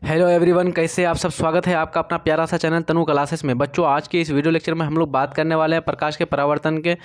Hello everyone, कैसे आप सब। स्वागत है आपका अपना प्यारा सा चैनल तनु क्लासेस में। बच्चों, आज के इस वीडियो लेक्चर में हम लोग बात करने वाले हैं प्रकाश के परावर्तन के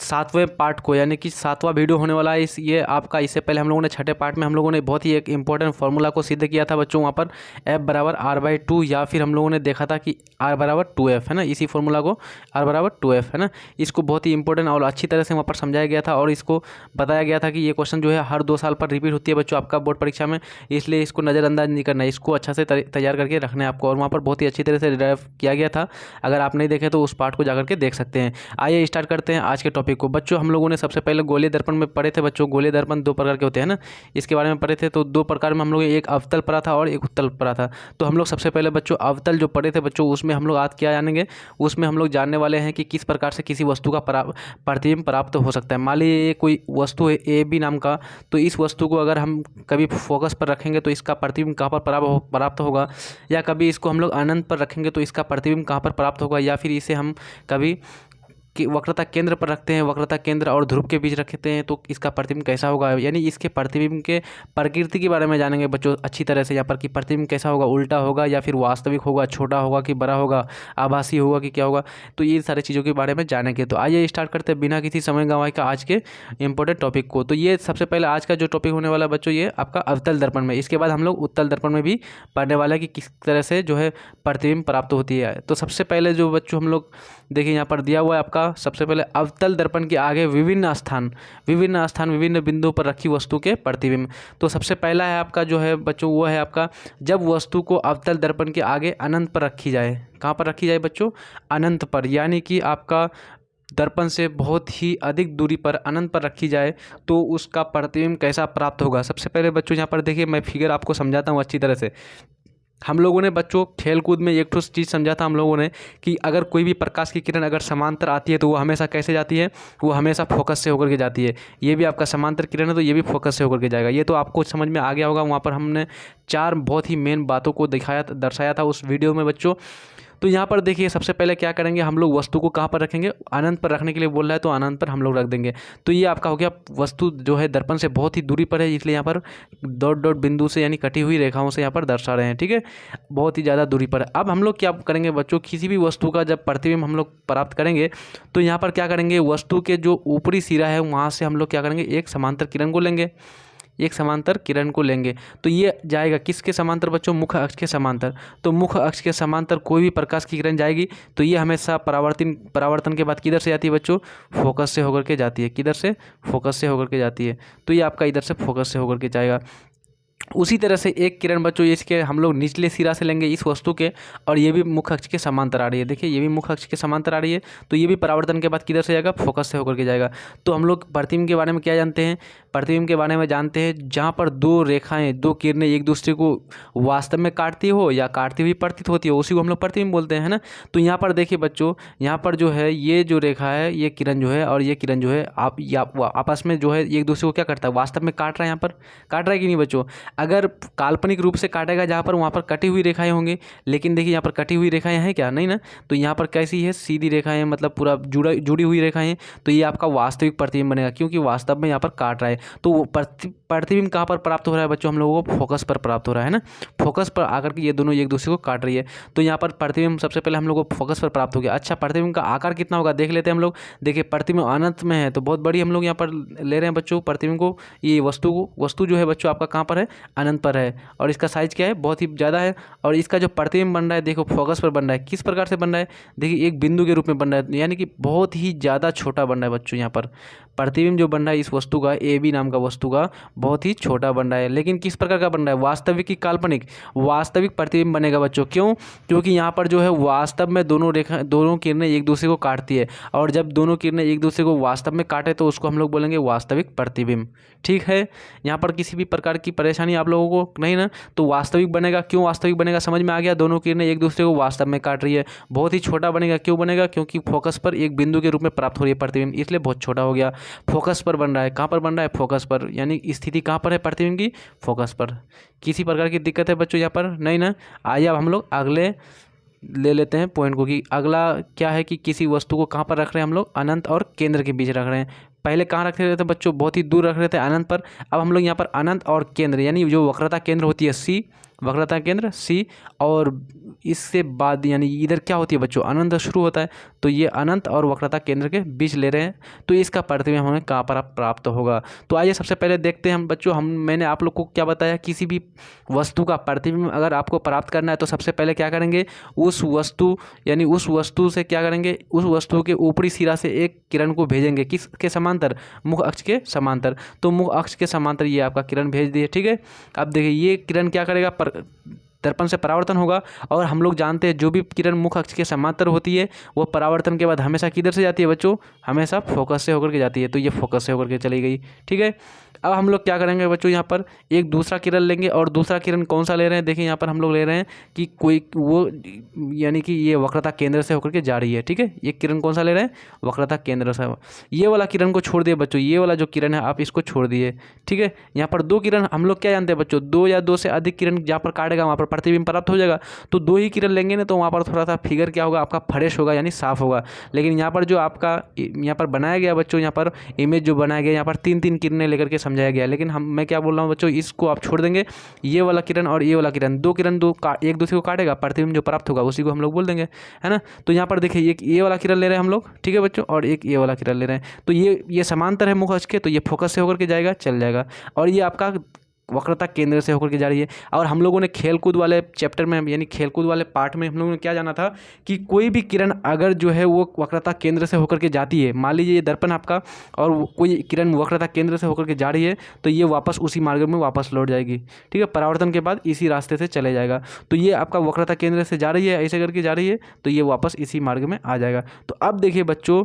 7वें पार्ट को, यानी कि 7वां वीडियो होने वाला है। ये आपका इससे पहले हम लोगों ने 6ठे पार्ट में हम लोगों ने बहुत ही एक इंपॉर्टेंट फार्मूला को सिद्ध किया था बच्चों। वहाँ पर F = R/2, या फिर हम लोगों ने देखा था कि R = 2F है ना। इसी फार्मूला को R = 2F है ना, इसको बहुत ही इंपॉर्टेंट और अच्छी तरह से वहाँ पर समझाया गया था। और इसको बताया गया था कि ये क्वेश्चन जो है हर 2 साल पर रिपीट होती है बच्चों आपका बोर्ड परीक्षा में, इसलिए इसको नज़रअंदाज नहीं करना है, इसको अच्छा से तैयार करके रखना है आपको। और वहाँ पर बहुत ही अच्छी तरह से डिराइव किया गया था। अगर आप नहीं देखें तो उस पार्ट को जाकर के देख सकते हैं। आइए स्टार्ट करते हैं आज के टॉपिक को। बच्चों, हम लोगों ने सबसे पहले गोलीय दर्पण में पढ़े थे बच्चों। गोलीय दर्पण 2 प्रकार के होते हैं ना, इसके बारे में पढ़े थे। तो 2 प्रकार में हम लोग, एक अवतल पढ़ा था और एक उत्तल पढ़ा था। तो हम लोग सबसे पहले बच्चों अवतल जो पढ़े थे बच्चों, उसमें हम लोग आज क्या जानेंगे, उसमें हम लोग जानने वाले हैं कि किस प्रकार से किसी वस्तु का प्रतिबिंब प्राप्त हो सकता है। मान लीजिए कोई वस्तु है ए बी नाम का, तो इस वस्तु को अगर हम कभी फोकस पर रखेंगे तो इसका प्रतिबिंब कहाँ पर प्राप्त होगा, या कभी इसको हम लोग अनंत पर रखेंगे तो इसका प्रतिबिंब कहाँ पर प्राप्त होगा, या फिर इसे हम कभी कि वक्रता केंद्र पर रखते हैं, वक्रता केंद्र और ध्रुव के बीच रखते हैं तो इसका प्रतिबिंब कैसा होगा। यानी इसके प्रतिबिंब के प्रकृति के बारे में जानेंगे बच्चों अच्छी तरह से। यहाँ पर कि प्रतिबिंब कैसा होगा, उल्टा होगा या फिर वास्तविक होगा, छोटा होगा कि बड़ा होगा, आभासी होगा कि क्या होगा, तो ये सारी चीज़ों के बारे में जानेंगे। तो आइए स्टार्ट करते हैं बिना किसी समय गंवाए का आज के इंपॉर्टेंट टॉपिक को। तो ये सबसे पहले आज का जो टॉपिक होने वाला बच्चों, ये आपका अवतल दर्पण में। इसके बाद हम लोग उत्तल दर्पण में भी पढ़ने वाला है कि किस तरह से जो है प्रतिबिंब प्राप्त होती है। तो सबसे पहले जो बच्चों हम लोग देखिए यहाँ पर दिया हुआ है आपका, सबसे पहले अवतल दर्पण के आगे विभिन्न स्थान विभिन्न बिंदुओं पर रखी वस्तु के प्रतिबिंब। तो सबसे पहला है आपका जो है बच्चों, वो है आपका जब वस्तु को अवतल दर्पण के आगे अनंत पर रखी जाए। कहाँ पर रखी जाए बच्चों, अनंत पर, यानी कि आपका दर्पण से बहुत ही अधिक दूरी पर अनंत पर रखी जाए तो उसका प्रतिबिंब कैसा प्राप्त होगा। सबसे पहले बच्चों यहाँ पर देखिए, मैं फिगर आपको समझाता हूँ अच्छी तरह से। हम लोगों ने बच्चों खेल कूद में एक चीज़ समझा था हम लोगों ने कि अगर कोई भी प्रकाश की किरण अगर समांतर आती है तो वो हमेशा कैसे जाती है, वो हमेशा फोकस से होकर के जाती है। ये भी आपका समांतर किरण है तो ये भी फोकस से होकर के जाएगा। ये तो आपको समझ में आ गया होगा। वहाँ पर हमने 4 बहुत ही मेन बातों को दर्शाया था उस वीडियो में बच्चों। तो यहाँ पर देखिए, सबसे पहले क्या करेंगे, हम लोग वस्तु को कहाँ पर रखेंगे, अनंत पर रखने के लिए बोल रहा है तो अनंत पर हम लोग रख देंगे। तो ये आपका हो गया, वस्तु जो है दर्पण से बहुत ही दूरी पर है, इसलिए यहाँ पर डॉट डॉट बिंदु से यानी कटी हुई रेखाओं से यहाँ पर दर्शा रहे हैं, ठीक है, बहुत ही ज़्यादा दूरी पर है। अब हम लोग क्या करेंगे बच्चों, किसी भी वस्तु का जब प्रतिबिंब हम लोग प्राप्त करेंगे तो यहाँ पर क्या करेंगे, वस्तु के जो ऊपरी सिरा है वहाँ से हम लोग क्या करेंगे, एक समांतर किरण को लेंगे, एक समांतर किरण को लेंगे। तो ये जाएगा किसके समांतर बच्चों, मुख्य अक्ष के समांतर। तो मुख्य अक्ष के समांतर कोई भी प्रकाश की किरण जाएगी तो ये हमेशा परावर्तन के बाद किधर से जाती है बच्चों, फोकस से होकर के जाती है। किधर से, फोकस से होकर के जाती है। तो ये आपका इधर से फोकस से होकर के जाएगा। उसी तरह से एक किरण बच्चों इसके हम लोग निचले सिरा से लेंगे इस वस्तु के, और ये भी मुख्य अक्ष के समांतर आ रही है। देखिए ये भी मुख्य अक्ष के समांतर आ रही है, तो ये भी परावर्तन के बाद किधर से जाएगा, फोकस से होकर के जाएगा। तो हम लोग प्रतिबिंब के बारे में क्या जानते हैं, प्रतिबिंब के बारे में जानते हैं जहाँ पर 2 रेखाएं, 2 किरणें एक दूसरे को वास्तव में काटती हो या काटती हुई प्रतीत होती हो, उसी को हम लोग प्रतिबिंब बोलते हैं, है ना। तो यहाँ पर देखिए बच्चों, यहाँ पर जो है ये जो रेखा है, ये किरण जो है और ये किरण जो है आपस में जो है एक दूसरे को क्या करता है, वास्तव में काट रहा है। यहाँ पर काट रहा है कि नहीं बच्चों। अगर काल्पनिक रूप से काटेगा जहाँ पर, वहाँ पर कटी हुई रेखाएं होंगी, लेकिन देखिए यहाँ पर कटी हुई रेखाएं हैं क्या, नहीं ना। तो यहाँ पर कैसी है, सीधी रेखाएं, मतलब पूरा जुड़ी हुई रेखाएं हैं। तो ये आपका वास्तविक प्रतिबिंब बनेगा, क्योंकि वास्तव में यहाँ पर काट रहा है। तो वो प्रतिबिंब कहाँ पर प्राप्त हो रहा है बच्चों, हम लोगों को फोकस पर प्राप्त हो रहा है ना। फोकस पर आकर के ये दोनों एक दूसरे को काट रही है, तो यहाँ पर प्रतिबिंब सबसे पहले हम लोग को फोकस पर प्राप्त हो गया। अच्छा, प्रतिबिंब का आकार कितना होगा देख लेते हैं हम लोग। देखिए प्रतिबिंब अनंत में है तो बहुत बड़ी हम लोग यहाँ पर ले रहे हैं बच्चों प्रतिबिंब को। ये वस्तु जो है बच्चों आपका कहाँ पर है, अनंत पर है, और इसका साइज क्या है, बहुत ही ज़्यादा है। और इसका जो प्रतिबिंब बन रहा है देखो फोकस पर बन रहा है, किस प्रकार से बन रहा है, देखिए एक बिंदु के रूप में बन रहा है, यानी कि बहुत ही ज़्यादा छोटा बन रहा है बच्चों। यहाँ पर प्रतिबिंब जो बन रहा है इस वस्तु का, ए बी नाम का वस्तु का, बहुत ही छोटा बन रहा है। लेकिन किस प्रकार का बन रहा है, वास्तविक की काल्पनिक, वास्तविक प्रतिबिंब बनेगा बच्चों। क्यों, क्योंकि यहाँ पर जो है वास्तव में दोनों किरणें एक दूसरे को काटती है, और जब दोनों किरणें एक दूसरे को वास्तव में काटे तो उसको हम लोग बोलेंगे वास्तविक प्रतिबिंब, ठीक है। यहाँ पर किसी भी प्रकार की परेशानी आप लोगों को नहीं ना, तो वास्तविक बनेगा। क्यों वास्तविक बनेगा, समझ में आ गया, दोनों किरणें एक दूसरे को वास्तव में काट रही है। बहुत ही छोटा बनेगा, क्यों बनेगा, क्योंकि फोकस पर एक बिंदु के रूप में प्राप्त हो रही है प्रतिबिंब, इसलिए बहुत छोटा हो गया। फोकस पर बन रहा है, कहाँ पर बन रहा है, फोकस पर, यानी स्थिति कहाँ पर है प्रतिबिंब की, फोकस पर। किसी प्रकार की दिक्कत है बच्चों यहाँ पर, नहीं ना। आइए अब हम लोग अगले ले लेते हैं पॉइंट को, कि अगला क्या है कि किसी वस्तु को कहाँ पर रख रहे हैं हम लोग, अनंत और केंद्र के बीच रख रहे हैं। पहले कहाँ रख रहे थे बच्चों, बहुत ही दूर रख रहे थे, अनंत पर। अब हम लोग यहाँ पर अनंत और केंद्र, यानी जो वक्रता केंद्र होती है सी, वक्रता केंद्र सी, और इससे बाद यानी इधर क्या होती है बच्चों, अनंत शुरू होता है, तो ये अनंत और वक्रता केंद्र के बीच ले रहे हैं, तो इसका प्रतिबिंब हमें कहाँ पर प्राप्त होगा। तो आइए सबसे पहले देखते हैं हम बच्चों, मैंने आप लोग को क्या बताया, किसी भी वस्तु का प्रतिबिंब अगर आपको प्राप्त करना है तो सबसे पहले क्या करेंगे, उस वस्तु से क्या करेंगे, उस वस्तु के ऊपरी सिरा से एक किरण को भेजेंगे, किसके समांतर, मुख अक्ष के समांतर। तो मुख अक्ष के समांतर ये आपका किरण भेज दिए, ठीक है। अब देखिए ये किरण क्या करेगा, दर्पण से परावर्तन होगा, और हम लोग जानते हैं जो भी किरण मुख अक्ष के समांतर होती है वो परावर्तन के बाद हमेशा किधर से जाती है बच्चों, हमेशा फोकस से होकर के जाती है, तो ये फोकस से होकर के चली गई, ठीक है। अब हम लोग क्या करेंगे बच्चों, यहाँ पर एक दूसरा किरण लेंगे, और दूसरा किरण कौन सा ले रहे हैं, देखिए यहाँ पर हम लोग ले रहे हैं कि कोई वो यानी कि ये वक्रता केंद्र से होकर के जा रही है, ठीक है। ये किरण कौन सा ले रहे हैं, वक्रता केंद्र से। ये वाला किरण को छोड़ दिए बच्चों, ये वाला जो किरण है आप इसको छोड़ दिए, ठीक है। यहाँ पर दो किरण, हम लोग क्या जानते हैं बच्चों, दो या दो से अधिक किरण जहाँ पर काटेगा वहाँ पर प्रतिबिंब प्राप्त हो जाएगा, तो दो ही किरण लेंगे ना तो वहाँ पर थोड़ा सा फिगर क्या होगा आपका, फ्रेश होगा यानी साफ होगा। लेकिन यहाँ पर जो आपका यहाँ पर बनाया गया बच्चों, यहाँ पर इमेज जो बनाया गया, यहाँ पर तीन तीन किरणें लेकर के समझाया गया, लेकिन मैं क्या बोल रहा हूँ बच्चों, इसको आप छोड़ देंगे, ये वाला किरण और ये वाला किरण, दो किरण एक दूसरे को काटेगा, प्रतिबिंब जो प्राप्त होगा उसी को हम लोग बोल देंगे, है ना। तो यहाँ पर देखिए एक ये वाला किरण ले रहे हैं हम लोग, ठीक है बच्चों, और एक ये वाला किरण ले रहे हैं, तो ये समांतर है मुख अक्ष के, तो ये फोकस से होकर के जाएगा, चल जाएगा, और ये आपका वक्रता केंद्र से होकर के जा रही है। और हम लोगों ने खेलकूद वाले चैप्टर में यानी खेलकूद वाले पार्ट में हम लोगों ने क्या जाना था कि कोई भी किरण अगर जो है वो वक्रता केंद्र से होकर के जाती है, मान लीजिए ये दर्पण आपका और कोई किरण वक्रता केंद्र से होकर के जा रही है, तो ये वापस उसी मार्ग में वापस लौट जाएगी, ठीक है, परावर्तन के बाद इसी रास्ते से चले जाएगा। तो ये आपका वक्रता केंद्र से जा रही है, ऐसे करके जा रही है, तो ये वापस इसी मार्ग में आ जाएगा। तो अब देखिए बच्चों,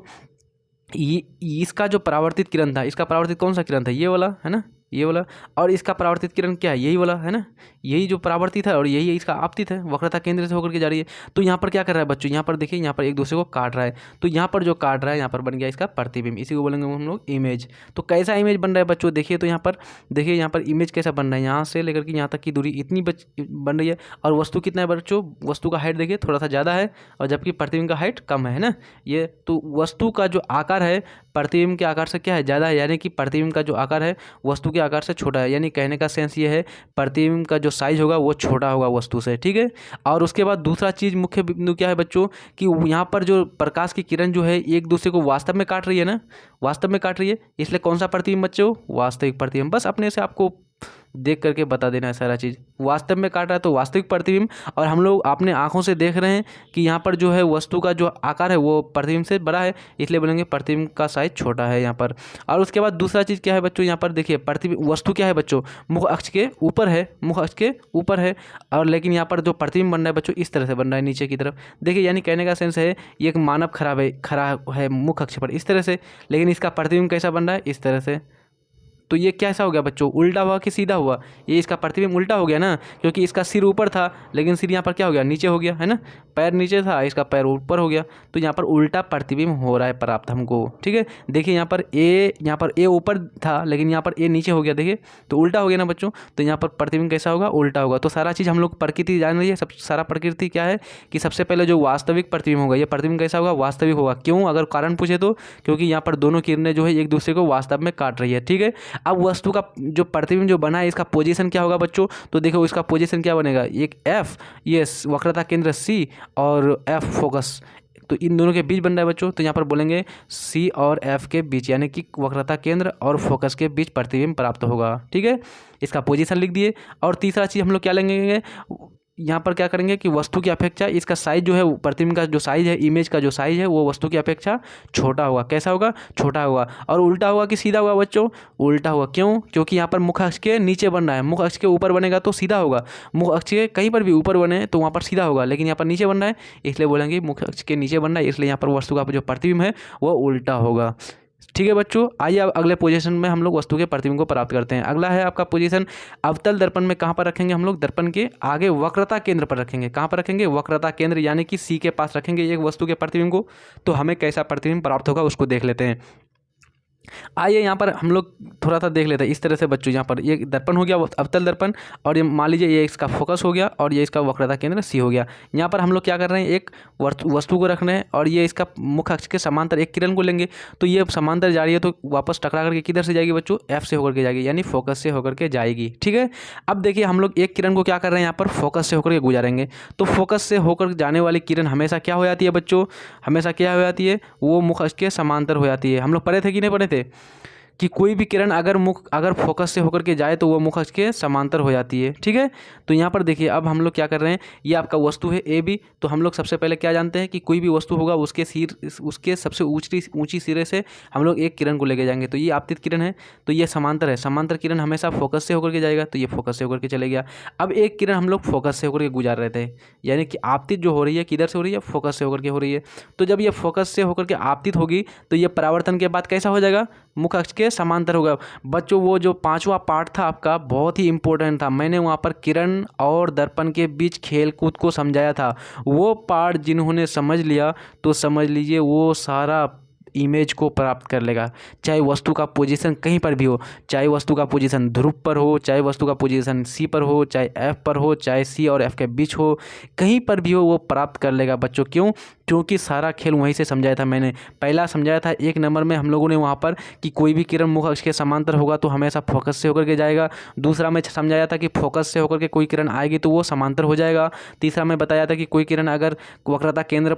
इसका जो परावर्तित किरण था, इसका परावर्तित कौन सा किरण था, ये वाला है ना, ये वाला, और इसका परावर्तित किरण क्या है, यही वाला है ना, यही जो परावर्तित है और यही इसका आपतित है, वक्रता केंद्र से होकर के जा रही है। तो यहाँ पर क्या कर रहा है बच्चों, यहाँ पर देखिए यहाँ पर एक दूसरे को काट रहा है, तो यहाँ पर जो काट रहा है यहाँ पर बन गया इसका प्रतिबिंब, इसी को बोलेंगे हम लोग इमेज। तो कैसा इमेज बन रहा है बच्चों, देखिए तो यहाँ पर देखिए यहाँ पर इमेज कैसा बन रहा है, यहाँ से लेकर के यहाँ तक की दूरी इतनी बन रही है, और वस्तु कितना है बच्चों, वस्तु का हाइट देखिए थोड़ा सा ज़्यादा है, और जबकि प्रतिबिंब का हाइट कम है ना। ये तो वस्तु का जो आकार है प्रतिबिंब के आकार से क्या है, ज़्यादा है, यानी कि प्रतिबिंब का जो आकार है वस्तु के आकार से छोटा है, यानी कहने का सेंस ये है प्रतिबिंब का जो साइज होगा वो छोटा होगा वस्तु से, ठीक है। और उसके बाद दूसरा चीज़ मुख्य बिंदु क्या है बच्चों कि यहाँ पर जो प्रकाश की किरण जो है एक दूसरे को वास्तव में काट रही है ना, वास्तव में काट रही है, इसलिए कौन सा प्रतिबिंब बच्चों, वास्तविक प्रतिबिंब। बस अपने से आपको देख करके बता देना है सारा चीज़, वास्तव में काट रहा है तो वास्तविक प्रतिबिंब, और हम लोग अपने आंखों से देख रहे हैं कि यहाँ पर जो है वस्तु का जो आकार है वो प्रतिबिंब से बड़ा है, इसलिए बोलेंगे प्रतिबिंब का साइज छोटा है यहाँ पर। और उसके बाद दूसरा चीज़ क्या है बच्चों, यहाँ पर देखिए प्रतिबिंब वस्तु क्या है बच्चों, मुख अक्ष के ऊपर है, मुख अक्ष के ऊपर है, और लेकिन यहाँ पर जो प्रतिबिंब बन रहा है बच्चों इस तरह से बन रहा है नीचे की तरफ, देखिए यानी कहने का सेंस है ये एक मानव खड़ा है मुख अक्ष पर इस तरह से, लेकिन इसका प्रतिबिंब कैसा बन रहा है, इस तरह से। तो ये कैसा हो गया बच्चों, उल्टा हुआ कि सीधा हुआ, ये इसका प्रतिबिंब उल्टा हो गया ना, क्योंकि इसका सिर ऊपर था लेकिन सिर यहाँ पर क्या हो गया, नीचे हो गया, है ना, पैर नीचे था, इसका पैर ऊपर हो गया, तो यहाँ पर उल्टा प्रतिबिंब हो रहा है प्राप्त हमको, ठीक है। देखिए यहाँ पर ए ऊपर था लेकिन यहाँ पर ए नीचे हो गया, देखिए तो उल्टा हो गया ना बच्चों, तो यहाँ पर प्रतिबिंब कैसा होगा, उल्टा होगा। तो सारा चीज़ हम लोग प्रकृति जान रही है, सब सारा प्रकृति क्या है कि सबसे पहले जो वास्तविक प्रतिबिंब होगा, ये प्रतिबिंब कैसा होगा, वास्तविक होगा। क्यों, अगर कारण पूछे तो क्योंकि यहाँ पर दोनों किरणें जो है एक दूसरे को वास्तव में काट रही है, ठीक है। अब वस्तु का जो प्रतिबिंब जो बना है इसका पोजीशन क्या होगा बच्चों, तो देखो इसका पोजीशन क्या बनेगा, एक एफ, ये वक्रता केंद्र सी और एफ फोकस, तो इन दोनों के बीच बन रहा है बच्चों, तो यहाँ पर बोलेंगे सी और एफ के बीच, यानी कि वक्रता केंद्र और फोकस के बीच प्रतिबिंब प्राप्त होगा, ठीक है। इसका पोजीशन लिख दिए। और तीसरा चीज़ हम लोग क्या लेंगे, यहाँ पर क्या करेंगे कि वस्तु की अपेक्षा इसका साइज जो है, प्रतिबिंब का जो साइज है, इमेज का जो साइज है वो वस्तु की अपेक्षा छोटा होगा। कैसा होगा, छोटा होगा। और उल्टा होगा कि सीधा होगा बच्चों, उल्टा होगा। क्यों, क्योंकि यहाँ पर मुख अक्ष के नीचे बन रहा है, मुख अक्ष के ऊपर बनेगा तो सीधा होगा, मुख अक्ष के कहीं पर भी ऊपर बने तो वहाँ पर सीधा होगा, लेकिन यहाँ पर नीचे बन रहा है इसलिए बोलेंगे मुख अक्ष के नीचे बन रहा है, इसलिए यहाँ पर वस्तु का जो प्रतिबिंब है वो उल्टा होगा, ठीक है बच्चों। आइए अब अगले पोजीशन में हम लोग वस्तु के प्रतिबिंब को प्राप्त करते हैं। अगला है आपका पोजीशन अवतल दर्पण में, कहाँ पर रखेंगे हम लोग, दर्पण के आगे वक्रता केंद्र पर रखेंगे। कहाँ पर रखेंगे, वक्रता केंद्र यानी कि सी के पास रखेंगे एक वस्तु के प्रतिबिंब को। तो हमें कैसा प्रतिबिंब प्राप्त होगा उसको देख लेते हैं। आइए यहाँ पर हम लोग थोड़ा सा देख लेते हैं। इस तरह से बच्चों यहाँ पर ये दर्पण हो गया, अवतल दर्पण, और ये मान लीजिए ये इसका फोकस हो गया और ये इसका वक्रता केंद्र सी हो गया। यहाँ पर हम लोग क्या कर रहे हैं, एक वस्तु को रख रहे हैं और ये इसका मुख्य अक्ष के समांतर एक किरण को लेंगे, तो ये समांतर जा रही है तो वापस टकरा करके किधर से जाएगी बच्चों, एफ से होकर के जाएगी, यानी फोकस से होकर के जाएगी। ठीक है, अब देखिए हम लोग एक किरण को क्या कर रहे हैं, यहाँ पर फोकस से होकर के गुजारेंगे। तो फोकस से होकर जाने वाली किरण हमेशा क्या हो जाती है बच्चों, हमेशा क्या हो जाती है, वो मुख्य अक्ष के समांतर हो जाती है। हम लोग पढ़े थे कि नहीं पढ़े थे कि कोई भी किरण अगर फोकस से होकर के जाए तो वो मुख्य अक्ष के समांतर हो जाती है। ठीक है, तो यहाँ पर देखिए अब हम लोग क्या कर रहे हैं, ये आपका वस्तु है ए बी, तो हम लोग सबसे पहले क्या जानते हैं कि कोई भी वस्तु होगा उसके सबसे ऊंची सिरे से हम लोग एक किरण को लेके जाएंगे। तो ये आपतित किरण है, तो ये समांतर है, समांतर किरण हमेशा फोकस से होकर के जाएगा, तो ये फोकस से होकर के चले गया। अब एक किरण हम लोग फोकस से होकर के गुजार रहे थे, यानी कि आपतित जो हो रही है किधर से हो रही है, फोकस से होकर के हो रही है। तो जब ये फोकस से होकर के आपतित होगी तो ये परावर्तन के बाद कैसा हो जाएगा, मुख्य अक्ष के समांतर होगा। बच्चों वो जो 5वां पार्ट था आपका बहुत ही इंपॉर्टेंट था, मैंने वहाँ पर किरण और दर्पण के बीच खेल कूद को समझाया था। वो पार्ट जिन्होंने समझ लिया तो समझ लीजिए वो सारा इमेज को प्राप्त कर लेगा, चाहे वस्तु का पोजीशन कहीं पर भी हो, चाहे वस्तु का पोजीशन ध्रुव पर हो, चाहे वस्तु का पोजीशन सी पर हो, चाहे एफ पर हो, चाहे सी और एफ के बीच हो, कहीं पर भी हो वो प्राप्त कर लेगा बच्चों। क्यों, क्योंकि सारा खेल वहीं से समझाया था मैंने। पहला समझाया था 1 नंबर में हम लोगों ने वहाँ पर कि कोई भी किरण मुख्य अक्ष के समांतर होगा तो हमेशा फोकस से होकर के जाएगा। दूसरा में समझाया था कि फोकस से होकर के कोई किरण आएगी तो वो समांतर हो जाएगा। तीसरा में बताया था कि कोई किरण अगर वक्रता केंद्र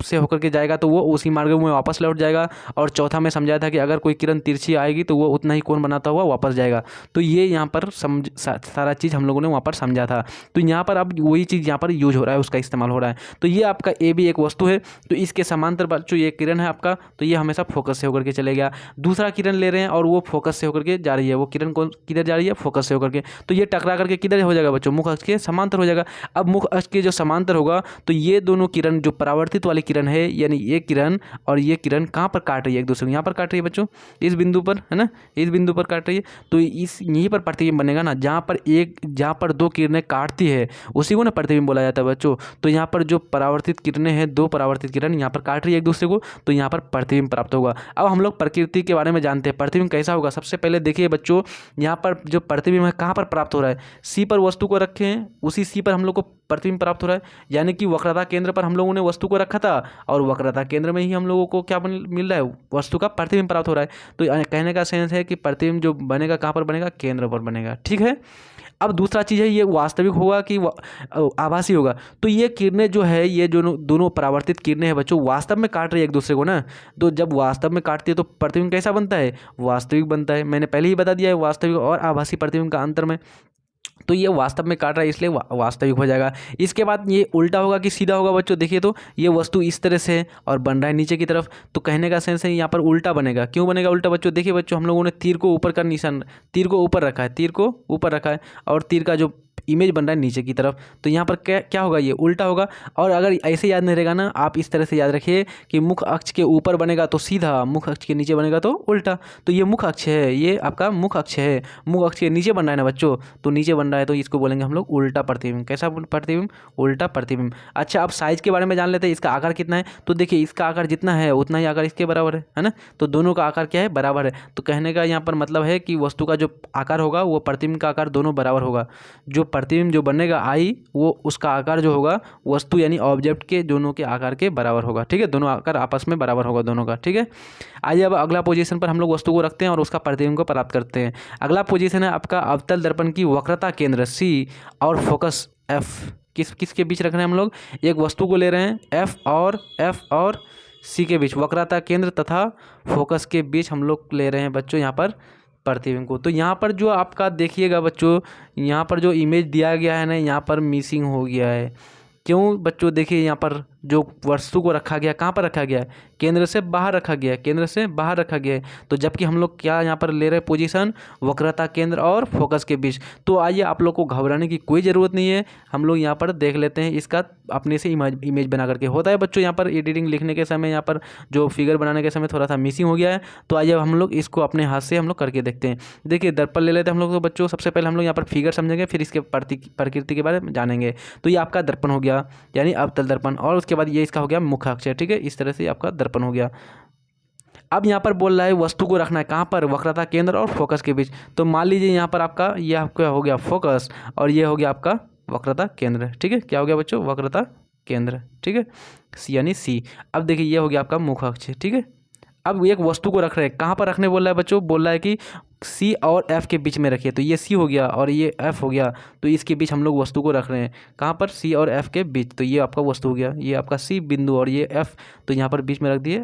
से होकर के जाएगा तो वो उसी मार्ग में वापस लौट जाएगा। और चौथा में समझाया था कि अगर कोई किरण तिरछी आएगी तो वो उतना ही कोण बनाता हुआ वापस जाएगा। तो ये यहाँ पर सारा चीज़ हम लोगों ने वहाँ पर समझा था। तो यहाँ पर अब वही चीज़ यहाँ पर यूज हो रहा है, उसका इस्तेमाल हो रहा है। तो ये आपका ए भी एक वस्तु है, तो इसके समांतर बच्चों ये किरण है आपका, तो ये हमेशा फोकस से होकर के चले गया। दूसरा किरण ले रहे हैं और वो फोकस से होकर के जा रही है, वो किरण कौन किधर जा रही है, फोकस से होकर के, तो ये टकरा करके किधर हो जाएगा बच्चों, मुख्य अक्ष के समांतर हो जाएगा। अब मुख्य अक्ष के जो समांतर होगा तो ये दोनों किरण जो परावर्तित वाली किरण है, यानी ये किरण और ये किरण कहाँ पर काट रही है, एक दूसरे को यहाँ पर काट रही है बच्चों, इस बिंदु पर है ना, इस बिंदु पर काट रही है। तो इस यहीं पर प्रतिबिंब बनेगा ना, जहाँ पर दो किरणें काटती है उसी को ना प्रतिबिंब बोला जाता है बच्चों। तो यहाँ पर जो परावर्तित किरणें हैं, दो परावर्तित किरण यहाँ पर काट रही है एक दूसरे को, तो यहाँ पर प्रतिबिंब प्राप्त होगा। अब हम लोग प्रकृति के बारे में जानते हैं, प्रतिबिंब कैसा होगा। सबसे पहले देखिए बच्चों, यहाँ पर जो प्रतिबिंब है कहाँ पर प्राप्त हो रहा है, सी पर वस्तु को रखे हैं, उसी सी पर हम लोग को प्रतिबिंब प्राप्त हो रहा है। यानी कि वक्रता केंद्र पर हम लोगों ने वस्तु को रखा था और वक्रता केंद्र में ही हम लोगों को क्या मिल रहा है, वस्तु का प्रतिबिंब प्राप्त हो रहा है। तो कहने का सेंस है कि प्रतिबिंब जो बनेगा कहाँ पर बनेगा, केंद्र पर बनेगा। ठीक है, अब दूसरा चीज़ है ये वास्तविक होगा कि आभासी होगा। तो ये किरणें जो है, ये जो दोनों परावर्तित किरणें हैं बच्चों, वास्तव में काट रही है एक दूसरे को ना। तो जब वास्तव में काटती है तो प्रतिबिंब कैसा बनता है, वास्तविक बनता है। मैंने पहले ही बता दिया है वास्तविक और आभासी प्रतिबिंब का अंतर में। तो ये वास्तव में काट रहा है इसलिए वास्तविक हो जाएगा। इसके बाद ये उल्टा होगा कि सीधा होगा बच्चों, देखिए तो ये वस्तु इस तरह से है और बन रहा है नीचे की तरफ, तो कहने का सेंस है यहाँ पर उल्टा बनेगा। क्यों बनेगा उल्टा बच्चों, देखिए बच्चों हम लोगों ने तीर को ऊपर का निशान, तीर को ऊपर रखा है, तीर को ऊपर रखा है और तीर का जो इमेज बन रहा है नीचे की तरफ, तो यहाँ पर क्या होगा, ये उल्टा होगा। और अगर ऐसे याद नहीं रहेगा ना, आप इस तरह से याद रखिए कि मुख्य अक्ष के ऊपर बनेगा तो सीधा, मुख्य अक्ष के नीचे बनेगा तो उल्टा। तो ये मुख्य अक्ष है, ये आपका मुख्य अक्ष है, मुख्य अक्ष के नीचे बन रहा है ना बच्चों, तो नीचे बन रहा है तो इसको बोलेंगे हम लोग उल्टा प्रतिबिंब। कैसा प्रतिबिंब, उल्टा प्रतिबिंब। अच्छा, अब साइज के बारे में जान लेते हैं, इसका आकार कितना है। तो देखिए इसका आकार जितना है उतना ही आकार इसके बराबर है ना, तो दोनों का आकार क्या है, बराबर है। तो कहने का यहाँ पर मतलब है कि वस्तु का जो आकार होगा वो प्रतिबिंब का आकार दोनों बराबर होगा। जो प्रतिबिंब जो बनेगा आई, वो उसका आकार जो होगा वस्तु यानी ऑब्जेक्ट के दोनों के आकार के बराबर होगा। ठीक है, दोनों आकार आपस में बराबर होगा दोनों का। ठीक है, आइए अब अगला पोजीशन पर हम लोग वस्तु को रखते हैं और उसका प्रतिबिंब को प्राप्त करते हैं। अगला पोजीशन है आपका अवतल दर्पण की वक्रता केंद्र सी और फोकस एफ, किसके बीच रख रहे हैं हम लोग, एक वस्तु को ले रहे हैं एफ और सी के बीच, वक्रता केंद्र तथा फोकस के बीच हम लोग ले रहे हैं बच्चों यहाँ पर प्रतिबिंब को। तो यहाँ पर जो आपका देखिएगा बच्चों, यहाँ पर जो इमेज दिया गया है ना, यहाँ पर मिसिंग हो गया है। क्यों बच्चों, देखिए यहाँ पर जो वस्तु को रखा गया कहाँ पर रखा गया है, केंद्र से बाहर रखा गया है, केंद्र से बाहर रखा गया है। तो जबकि हम लोग क्या यहाँ पर ले रहे हैं पोजीशन, वक्रता केंद्र और फोकस के बीच। तो आइए, आप लोग को घबराने की कोई ज़रूरत नहीं है, हम लोग यहाँ पर देख लेते हैं इसका अपने से इमेज बना करके। होता है बच्चों यहाँ पर एडिटिंग लिखने के समय, यहाँ पर जो फिगर बनाने के समय थोड़ा सा मिसिंग हो गया है। तो आइए हम लोग इसको अपने हाथ से हम लोग करके देखते हैं। देखिए दर्पण ले लेते हैं हम लोग। तो बच्चों सबसे पहले हम लोग यहाँ पर फिगर समझेंगे, फिर इसके प्रकृति के बारे में जानेंगे। तो ये आपका दर्पण हो गया, यानी अवतल दर्पण, और उसके बाद ये इसका हो गया मुख्य अक्ष। ठीक है, इस तरह से आपका दर्पण हो गया। अब यहाँ पर बोल रहा है वस्तु को रखना है कहाँ पर, वक्रता केंद्र और फोकस के बीच। तो मान लीजिए यहाँ पर आपका ये आपका हो गया फोकस और ये हो गया आपका वक्रता केंद्र, ठीक है। क्या हो गया बच्चों, वक्रता केंद्र, ठीक है, सी यानी सी। अब देखिए ये हो गया आपका मुख्य अक्ष, ठीक है। अब एक वस्तु को रख रहे हैं, कहाँ पर रखने बोल रहा है बच्चों, बोल रहा है कि सी और एफ के बीच में रखिए। तो ये सी हो गया और ये एफ हो गया, तो इसके बीच हम लोग वस्तु को रख रहे हैं, कहाँ पर, सी और एफ के बीच। तो ये आपका वस्तु हो गया, ये आपका सी बिंदु और ये एफ, तो यहाँ पर बीच में रख दिए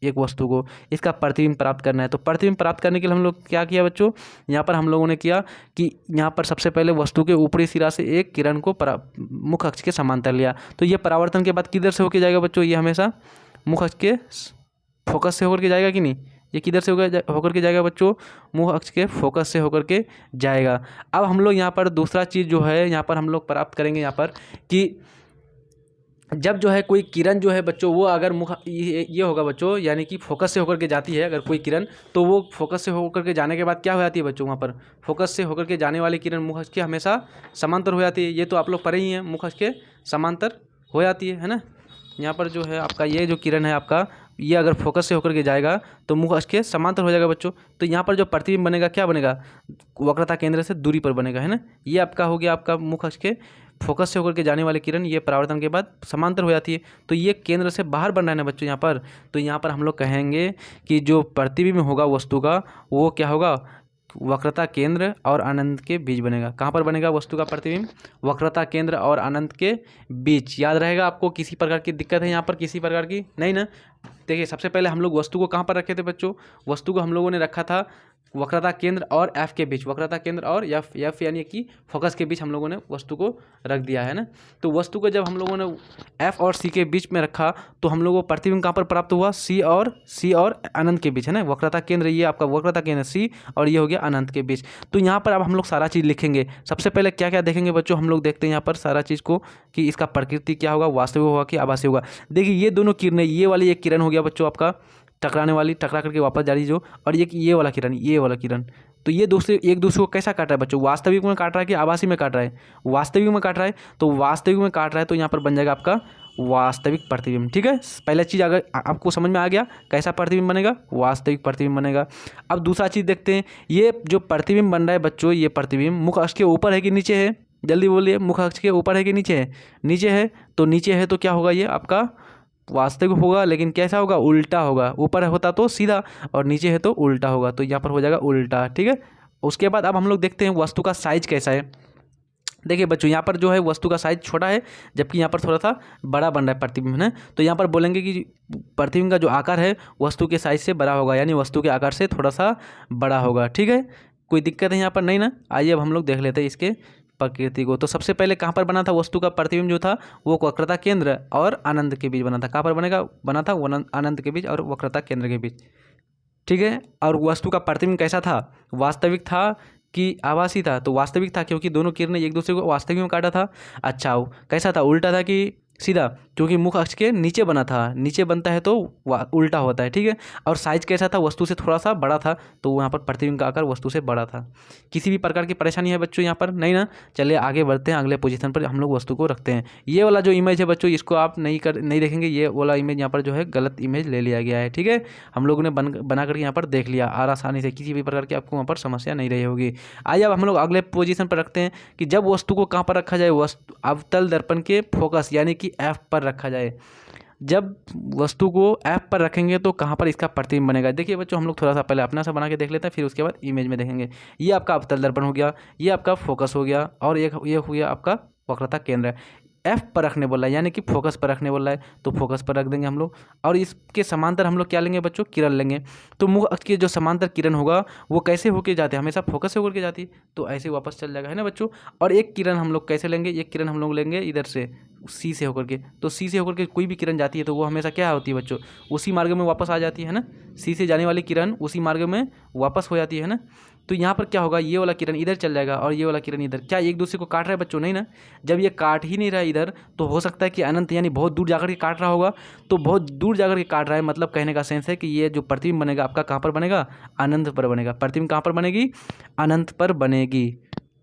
एक वस्तु को। इसका प्रतिबिंब प्राप्त करना है। तो प्रतिबिंब प्राप्त करने के लिए हम लोग क्या किया बच्चों, यहाँ पर हम लोगों ने किया कि यहाँ पर सबसे पहले वस्तु के ऊपरी सिरा से एक किरण को मुख्य अक्ष के समांतर लिया। तो ये परावर्तन के बाद किधर से होकर जाएगा बच्चों, ये हमेशा मुख्य अक्ष के फोकस से होकर के जाएगा कि नहीं, ये किधर से होकर के जाएगा बच्चों, मुख्य अक्ष के फोकस से होकर के जाएगा। अब हम लोग यहाँ पर दूसरा चीज़ जो है यहाँ पर हम लोग प्राप्त करेंगे यहाँ पर कि जब जो है कोई किरण जो है बच्चों वो अगर ये होगा बच्चों, यानी कि फोकस से होकर के जाती है अगर कोई किरण, तो वो फोकस से होकर के जाने के बाद क्या हो जाती है बच्चों, वहाँ पर फोकस से होकर के जाने वाली किरण मुख्य अक्ष के हमेशा समांतर हो जाती है। ये तो आप लोग पढ़े ही हैं, मुख्य अक्ष के समांतर हो जाती है ना। यहाँ पर जो है आपका ये जो किरण है आपका, ये अगर फोकस से होकर के जाएगा तो मुख्य अक्ष के समांतर हो जाएगा बच्चों। तो यहाँ पर जो प्रतिबिंब बनेगा क्या बनेगा, वक्रता केंद्र से दूरी पर बनेगा, है ना। ये आपका हो गया आपका मुख्य अक्ष के फोकस से होकर के जाने वाली किरण, ये परावर्तन के बाद समांतर हो जाती है। तो ये केंद्र से बाहर बन रहा है ना बच्चों यहाँ पर। तो यहाँ पर हम लोग कहेंगे कि जो प्रतिबिंब होगा वस्तु का वो क्या होगा, वक्रता केंद्र और अनंत के बीच बनेगा। कहाँ पर बनेगा वस्तु का प्रतिबिंब, वक्रता केंद्र और अनंत के बीच। याद रहेगा आपको, किसी प्रकार की दिक्कत है यहाँ पर, किसी प्रकार की नहीं ना। देखिए सबसे पहले हम लोग वस्तु को कहाँ पर रखे थे बच्चों, वस्तु को हम लोगों ने रखा था वक्रता केंद्र और एफ के बीच, वक्रता केंद्र और एफ यानी कि फोकस के बीच हम लोगों ने वस्तु को रख दिया है ना। तो वस्तु को जब हम लोगों ने एफ और सी के बीच में रखा तो हम लोगों को प्रतिबिंब कहाँ पर प्राप्त हुआ, सी और अनंत के बीच, है ना। वक्रता केंद्र ये आपका वक्रता केंद्र सी और ये हो गया अनंत के बीच। तो यहाँ पर अब हम लोग सारा चीज़ लिखेंगे। सबसे पहले क्या क्या देखेंगे बच्चों, हम लोग देखते हैं यहाँ पर सारा चीज़ को कि इसका प्रकृति क्या होगा, वास्तविक होगा कि आभासी होगा। देखिए ये दोनों किरणें, ये वाली एक किरण हो गया बच्चों आपका टकराने वाली, टकरा करके वापस जा रही जो, और ये वाला किरण, ये वाला किरण, तो ये एक दूसरे को कैसा काट रहा है बच्चों, वास्तविक में काट रहा है कि आभासी में काट रहा है, वास्तविक में काट रहा है। तो वास्तविक में काट रहा है तो यहाँ पर बन जाएगा आपका वास्तविक प्रतिबिंब, ठीक है। पहला चीज़ अगर आपको समझ में आ गया कैसा प्रतिबिंब बनेगा, वास्तविक प्रतिबिंब बनेगा। अब दूसरा चीज़ देखते हैं, ये जो प्रतिबिंब बन रहा है बच्चों, ये प्रतिबिंब मुख्य अक्ष के ऊपर है कि नीचे है, जल्दी बोलिए, मुख्य अक्ष के ऊपर है कि नीचे है, नीचे है। तो नीचे है तो क्या होगा, ये आपका वास्तविक होगा, लेकिन कैसा होगा, उल्टा होगा। ऊपर होता तो सीधा और नीचे है तो उल्टा होगा, तो यहाँ पर हो जाएगा उल्टा, ठीक है। उसके बाद अब हम लोग देखते हैं वस्तु का साइज कैसा है। देखिए बच्चों यहाँ पर जो है वस्तु का साइज छोटा है, जबकि यहाँ पर थोड़ा सा बड़ा बन रहा है प्रतिबिंब, है। तो यहाँ पर बोलेंगे कि प्रतिबिंब का जो आकार है वस्तु के साइज से बड़ा होगा, यानी वस्तु के आकार से थोड़ा सा बड़ा होगा, ठीक है। कोई दिक्कत है यहाँ पर, नहीं ना। आइए अब हम लोग देख लेते हैं इसके प्रकृति को। तो सबसे पहले कहाँ पर बना था वस्तु का प्रतिबिंब जो था, वो वक्रता केंद्र और अनंत के बीच बना था। कहाँ पर बना था अनंत के बीच और वक्रता केंद्र के बीच, ठीक है। और वस्तु का प्रतिबिंब कैसा था, वास्तविक था कि आभासी था, तो वास्तविक था क्योंकि दोनों किरणें एक दूसरे को वास्तविक में काटा था। अच्छा कैसा था, उल्टा था कि सीधा, क्योंकि मुख्य अक्ष के नीचे बना था, नीचे बनता है तो उल्टा होता है, ठीक है। और साइज कैसा था, वस्तु से थोड़ा सा बड़ा था, तो वहाँ पर प्रतिबिंब का आकार वस्तु से बड़ा था। किसी भी प्रकार की परेशानी है बच्चों यहाँ पर, नहीं ना। चलिए आगे बढ़ते हैं, अगले पोजीशन पर हम लोग वस्तु को रखते हैं। ये वाला जो इमेज है बच्चों, इसको आप नहीं देखेंगे, ये वाला इमेज यहाँ पर जो है गलत इमेज ले लिया गया है, ठीक है। हम लोगों ने बना करके यहाँ पर देख लिया आसानी से, किसी भी प्रकार की आपको वहाँ पर समस्या नहीं रही होगी। आइए अब हम लोग अगले पोजीशन पर रखते हैं कि जब वस्तु को कहाँ पर रखा जाए, वस्तु अवतल दर्पण के फोकस यानी कि एफ पर रखा जाए। जब वस्तु को एफ पर रखेंगे तो कहाँ पर इसका प्रतिबिंब बनेगा। देखिए बच्चों हम लोग थोड़ा सा पहले अपना सा बना के देख लेते हैं, फिर उसके बाद इमेज में देखेंगे। ये आपका अवतल दर्पण हो गया, ये आपका फोकस हो गया, और ये हो गया आपका वक्रता केंद्र। एफ पर रखने बोला है, यानी कि फोकस पर रखने बोला है, तो फोकस पर रख देंगे हम लोग। और इसके समांतर हम लोग क्या लेंगे बच्चों, किरण लेंगे। तो मुख्य अक्ष की जो समांतर किरण होगा वो कैसे होके जाते हैं, हमेशा फोकस से होकर के जाती है, तो ऐसे वापस चल जाएगा, है ना बच्चों। और एक किरण हम लोग कैसे लेंगे, एक किरण हम लोग लेंगे इधर से, सी से होकर के। तो सी से होकर के कोई भी किरण जाती है तो वो हमेशा क्या होती है बच्चों, उसी मार्ग में वापस आ जाती है ना। सी से जाने वाली किरण उसी मार्ग में वापस हो जाती है ना। तो यहाँ पर क्या होगा, ये वाला किरण इधर चल जाएगा और ये वाला किरण इधर। क्या एक दूसरे को काट रहा है बच्चों, नहीं ना। जब ये काट ही नहीं रहा है इधर, तो हो सकता है कि अनंत यानी बहुत दूर जाकर के काट रहा होगा। तो बहुत दूर जाकर के काट रहा है, मतलब कहने का सेंस है कि ये जो प्रतिबिंब बनेगा आपका कहाँ पर बनेगा, अनंत पर बनेगा। प्रतिबिंब कहाँ पर बनेगी, अनंत पर बनेगी।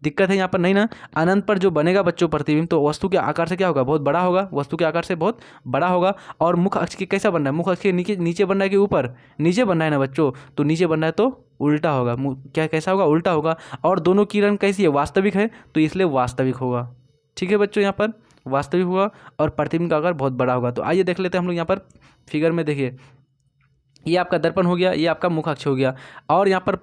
दिक्कत है यहाँ पर नहीं ना। अनंत पर जो बनेगा बच्चों प्रतिबिंब, तो वस्तु के आकार से क्या होगा, बहुत बड़ा होगा, वस्तु के आकार से बहुत बड़ा होगा। और मुख अक्ष के कैसा बन रहा है, मुख अक्ष के नीचे बन रहा है कि ऊपर, नीचे बन रहा है ना बच्चों, तो नीचे बन रहा है तो उल्टा होगा, क्या कैसा होगा, उल्टा होगा। और दोनों किरण कैसी है, वास्तविक है, तो इसलिए वास्तविक होगा। ठीक है बच्चों, यहाँ पर वास्तविक होगा और प्रतिबिंब का आकार बहुत बड़ा होगा। तो आइए देख लेते हैं हम लोग यहाँ पर फिगर में। देखिए ये आपका दर्पण हो गया, ये आपका मुख अक्ष हो गया। और यहाँ पर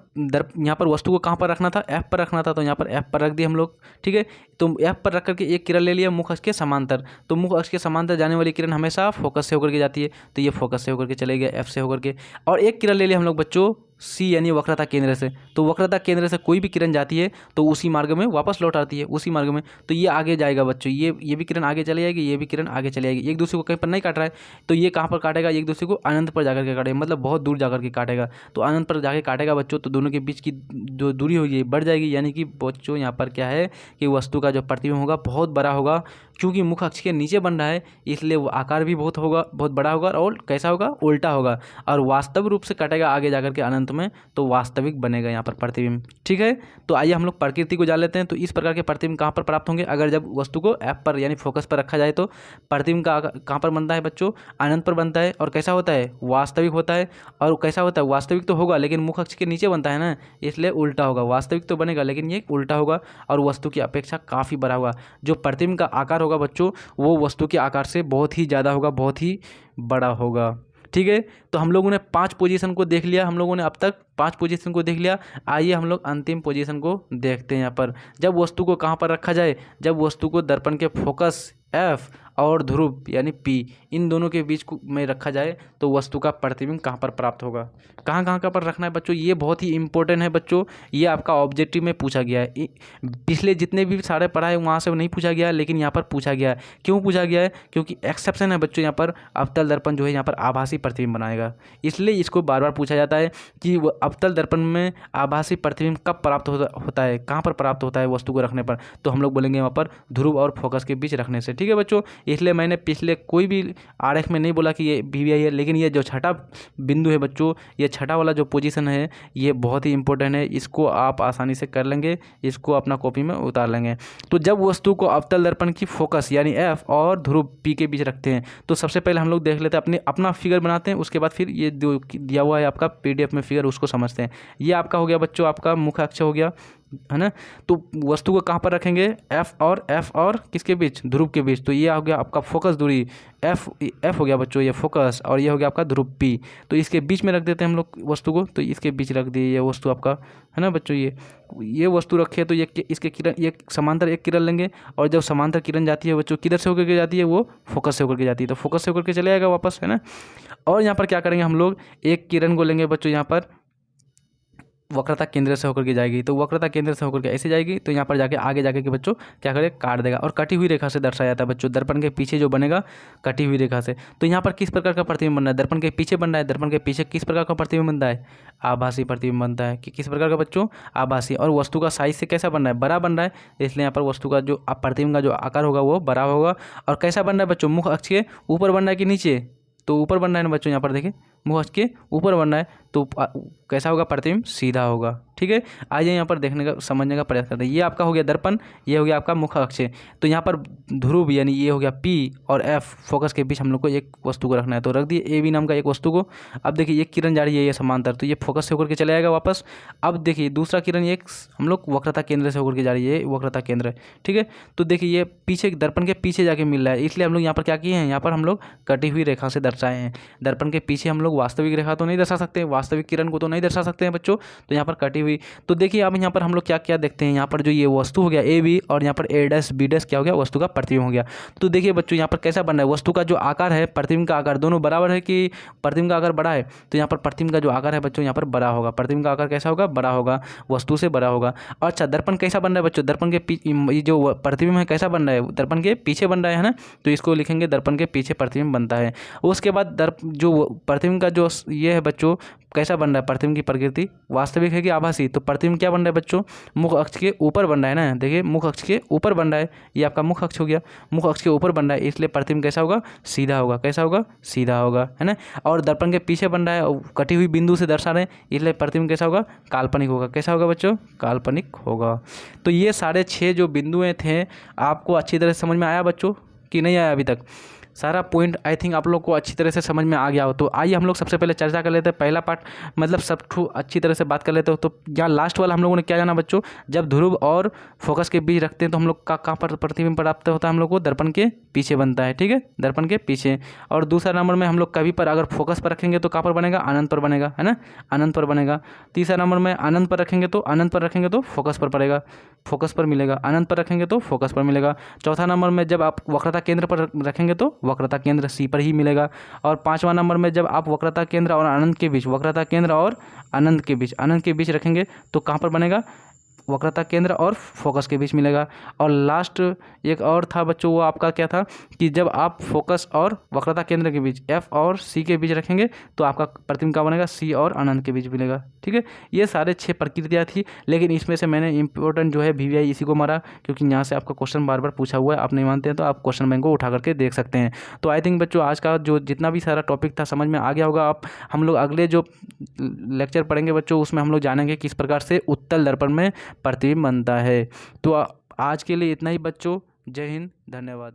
यहाँ पर वस्तु को कहाँ पर रखना था, एफ पर रखना था, तो यहाँ पर एफ पर रख दिए हम लोग। ठीक है, तो एफ पर रख करके एक किरण ले लिया मुख अक्ष के समांतर। तो मुख अक्ष के समांतर जाने वाली किरण हमेशा फोकस से होकर के जाती है, तो ये फोकस से होकर के चले गए, एफ से होकर के। और एक किरण ले लिया हम लोग बच्चों सी यानी वक्रता केंद्र से। तो वक्रता केंद्र से कोई भी किरण जाती है तो उसी मार्ग में वापस लौट आती है, उसी मार्ग में। तो ये आगे जाएगा बच्चों, ये भी किरण आगे चली जाएगी, ये भी किरण आगे चली जाएगी, एक दूसरे को कहीं पर नहीं काट रहा है। तो ये कहाँ पर काटेगा, एक दूसरे को अनंत पर जाकर के काटेगा, मतलब बहुत दूर जाकर के काटेगा। तो अनंत पर जाके काटेगा बच्चों, तो दोनों के बीच की जो दूरी होगी बढ़ जाएगी। यानी कि बच्चों यहाँ पर क्या है कि वस्तु का जो प्रतिबिंब होगा बहुत बड़ा होगा, क्योंकि मुख अक्ष के नीचे बन रहा है, इसलिए वो आकार भी बहुत होगा, बहुत बड़ा होगा। और कैसा होगा, उल्टा होगा। और वास्तविक रूप से कटेगा आगे जाकर के अनंत में, तो वास्तविक बनेगा यहाँ पर प्रतिबिंब। ठीक है, तो आइए हम लोग प्रकृति को जान लेते हैं। तो इस प्रकार के प्रतिबिंब कहाँ पर प्राप्त होंगे, अगर जब वस्तु को एफ पर यानी फोकस पर रखा जाए, तो प्रतिबिंब का कहाँ पर बनता है बच्चों, अनंत पर बनता है। और कैसा होता है, वास्तविक होता है। और कैसा होता है, वास्तविक तो होगा लेकिन मुख अक्ष के नीचे बनता है ना, इसलिए उल्टा होगा। वास्तविक तो बनेगा लेकिन ये उल्टा होगा और वस्तु की अपेक्षा काफ़ी बड़ा होगा। जो प्रतिबिंब का आकार होगा बच्चों, वो वस्तु के आकार से बहुत ही ज़्यादा होगा, बहुत ही बड़ा होगा। ठीक है, तो हम लोगों ने 5 पोजीशन को देख लिया, हम लोगों ने अब तक 5 पोजीशन को देख लिया। आइए हम लोग अंतिम पोजीशन को देखते हैं। यहाँ पर जब वस्तु को कहाँ पर रखा जाए, जब वस्तु को दर्पण के फोकस एफ और ध्रुव यानी पी, इन दोनों के बीच में रखा जाए, तो वस्तु का प्रतिबिंब कहाँ पर प्राप्त होगा। कहाँ कहाँ पर रखना है बच्चों, ये बहुत ही इंपॉर्टेंट है बच्चों। ये आपका ऑब्जेक्टिव में पूछा गया है, पिछले जितने भी सारे पढ़ा है वहाँ से नहीं पूछा गया है, लेकिन यहाँ पर पूछा गया है। क्यों पूछा गया है, क्योंकि एक्सेप्शन है बच्चों। यहाँ पर अवतल दर्पण जो है यहाँ पर आभासी प्रतिबिंब बनाएगा, इसलिए इसको बार बार पूछा जाता है कि अवतल दर्पण में आभासी प्रतिबिंब कब प्राप्त होता है, कहाँ पर प्राप्त होता है वस्तु को रखने पर। तो हम लोग बोलेंगे वहाँ पर ध्रुव और फोकस के बीच रखने से। ठीक है बच्चों, इसलिए मैंने पिछले कोई भी आरेख में नहीं बोला कि ये वीवीआई है, लेकिन ये जो छठा बिंदु है बच्चों, ये छठा वाला जो पोजीशन है, ये बहुत ही इंपॉर्टेंट है। इसको आप आसानी से कर लेंगे, इसको अपना कॉपी में उतार लेंगे। तो जब वस्तु को अवतल दर्पण की फोकस यानी एफ और ध्रुव पी के बीच रखते हैं, तो सबसे पहले हम लोग देख लेते हैं, अपना फिगर बनाते हैं, उसके बाद फिर ये दिया हुआ है आपका पीडीएफ में फिगर, उसको समझते हैं। ये आपका हो गया बच्चों, आपका मुख अक्ष हो गया, है ना। तो वस्तु को कहाँ पर रखेंगे, एफ और किसके बीच, ध्रुव के बीच। तो ये हो गया आपका फोकस दूरी, एफ हो गया बच्चों ये फोकस, और ये हो गया आपका ध्रुव पी। तो इसके बीच में रख देते हैं हम लोग वस्तु को, तो इसके बीच रख दिए ये वस्तु आपका, है ना बच्चों। ये वस्तु रखे, तो ये इसके किरण, ये समांतर एक किरण लेंगे, और जब समांतर किरण जाती है बच्चों, किधर से होकर के जाती है, वो फोकस से होकर के जाती है, तो फोकस से होकर के चले जाएगा वापस, है ना। और यहाँ पर क्या करेंगे हम लोग, एक किरण को लेंगे बच्चों, यहाँ पर वक्रता केंद्र से होकर के जाएगी, तो वक्रता केंद्र से होकर के ऐसे जाएगी, तो यहाँ पर जाके आगे जाके के बच्चों क्या करेगा, काट देगा। और कटी हुई रेखा से दर्शाया जाता है बच्चों, दर्पण के पीछे जो बनेगा कटी हुई रेखा से। तो यहाँ पर किस प्रकार का प्रतिबिंब बन रहा है, दर्पण के पीछे बन रहा है, दर्पण के पीछे किस प्रकार का प्रतिबिंब बनता है, आभासी प्रतिबिंब बनता है। कि किस प्रकार का बच्चों, आभासी। और वस्तु का साइज से कैसा बन रहा है, बड़ा बन रहा है, इसलिए यहाँ पर वस्तु का जो प्रतिबिंब का जो आकार होगा वो बड़ा होगा। और कैसा बन रहा है बच्चों, मुख अक्ष के ऊपर बन रहा है कि नीचे, तो ऊपर बन रहा है ना बच्चों, यहाँ पर देखिए मुख अक्ष के ऊपर बन रहा है, तो कैसा होगा, प्रतिबिंब सीधा होगा। ठीक है, आइए यहाँ पर देखने का, समझने का प्रयास करते हैं। ये आपका हो गया दर्पण, ये हो गया आपका मुख अक्ष। तो यहाँ पर ध्रुव यानी ये हो गया पी और एफ फोकस के बीच हम लोग को एक वस्तु को रखना है, तो रख दिए ए बी नाम का एक वस्तु को। अब देखिए एक किरण जा रही है ये समांतर, तो ये फोकस से होकर के चले जाएगा वापस। अब देखिए दूसरा किरण एक हम लोग वक्रता केंद्र से होकर के जा रही है, वक्रता केंद्र। ठीक है, तो देखिए ये पीछे दर्पण के पीछे जाके मिल रहा है, इसलिए हम लोग यहाँ पर क्या किए हैं, यहाँ पर हम लोग कटी हुई रेखा से दर्शाए हैं। दर्पण के पीछे हम लोग वास्तविक रेखा तो नहीं दर्शा सकते, वास्तविक किरण को तो नहीं दर्शा सकते हैं बच्चों, तो यहाँ पर कटी हुई। तो देखिए अब यहाँ पर हम लोग क्या क्या देखते हैं, यहाँ पर जो ये वस्तु हो गया ए बी, और यहाँ पर ए डैश बी डैश क्या हो गया, वस्तु का प्रतिबिंब हो गया। तो देखिए बच्चों यहाँ पर कैसा बन रहा है, वस्तु का जो आकार है, प्रतिबिंब का आकार दोनों बराबर है कि प्रतिबिंब का आकार बड़ा है, तो यहाँ पर प्रतिबिंब का जो आकार है बच्चों यहाँ पर बड़ा होगा, प्रतिबिंब का आकार कैसा होगा, बड़ा होगा, वस्तु से बड़ा होगा। अच्छा दर्पण कैसा बन रहा है बच्चों, दर्पण के जो प्रतिबिंब है कैसा बन रहा है, दर्पण के पीछे बन रहा है ना, तो इसको लिखेंगे दर्पण के पीछे प्रतिबिंब बनता है। उसके बाद जो प्रतिबिंब का जो ये है बच्चों कैसा बन रहा है प्रतिबिंब की प्रकृति, वास्तविक है कि आभासी। तो प्रतिबिंब क्या बन रहा है बच्चों, मुख अक्ष के ऊपर बन रहा है ना, देखिए मुख अक्ष के ऊपर बन रहा है, ये आपका मुख अक्ष हो गया, मुख अक्ष के ऊपर बन रहा है, इसलिए प्रतिबिंब कैसा होगा, सीधा होगा। कैसा होगा, सीधा होगा, है ना। और दर्पण के पीछे बन रहा है और कटी हुई बिंदु से दर्शा रहे हैं, इसलिए प्रतिबिंब कैसा होगा, काल्पनिक होगा। कैसा होगा बच्चों, काल्पनिक होगा। तो ये सारे 6 जो बिंदुएं थे आपको अच्छी तरह से समझ में आया बच्चों कि नहीं आया अभी तक? सारा पॉइंट आई थिंक आप लोग को अच्छी तरह से समझ में आ गया हो। तो आइए हम लोग सबसे पहले चर्चा कर लेते हैं, पहला पार्ट मतलब सब अच्छी तरह से बात कर लेते हो। तो यहाँ लास्ट वाला हम लोगों ने क्या जाना बच्चों, जब ध्रुव और फोकस के बीच रखते हैं तो हम लोग का कहाँ पर प्रतिबिंब प्राप्त होता है, हम लोग को दर्पण के पीछे बनता है, ठीक है, दर्पण के पीछे। और दूसरा नंबर में हम लोग कभी पर अगर फोकस पर रखेंगे तो कहाँ पर बनेगा, अनंत पर बनेगा, है ना, अनंत पर बनेगा। तीसरा नंबर में अनंत पर रखेंगे तो फोकस पर पड़ेगा, फोकस पर मिलेगा, अनंत पर रखेंगे तो फोकस पर मिलेगा। चौथा नंबर में जब आप वक्रता केंद्र पर रखेंगे तो वक्रता केंद्र सी पर ही मिलेगा। और पांचवा नंबर में जब आप वक्रता केंद्र और अनंत के बीच, वक्रता केंद्र और अनंत के बीच रखेंगे तो कहाँ पर बनेगा, वक्रता केंद्र और फोकस के बीच मिलेगा। और लास्ट एक और था बच्चों, वो आपका क्या था कि जब आप फोकस और वक्रता केंद्र के बीच एफ और सी के बीच रखेंगे तो आपका प्रतिबिंब क्या बनेगा, सी और अनंत के बीच मिलेगा, ठीक है। ये सारे 6 प्रक्रिया थी, लेकिन इसमें से मैंने इंपॉर्टेंट जो है VVI इसी को मारा, क्योंकि यहाँ से आपका क्वेश्चन बार बार पूछा हुआ है। आप नहीं मानते हैं तो आप क्वेश्चन बैंक को उठा करके देख सकते हैं। तो आई थिंक बच्चों आज का जो जितना भी सारा टॉपिक था समझ में आ गया होगा। आप हम लोग अगले जो लेक्चर पढ़ेंगे बच्चों उसमें हम लोग जानेंगे किस प्रकार से उत्तल दर्पण में प्रतिबिंब बनता है। तो आज के लिए इतना ही बच्चों, जय हिंद, धन्यवाद।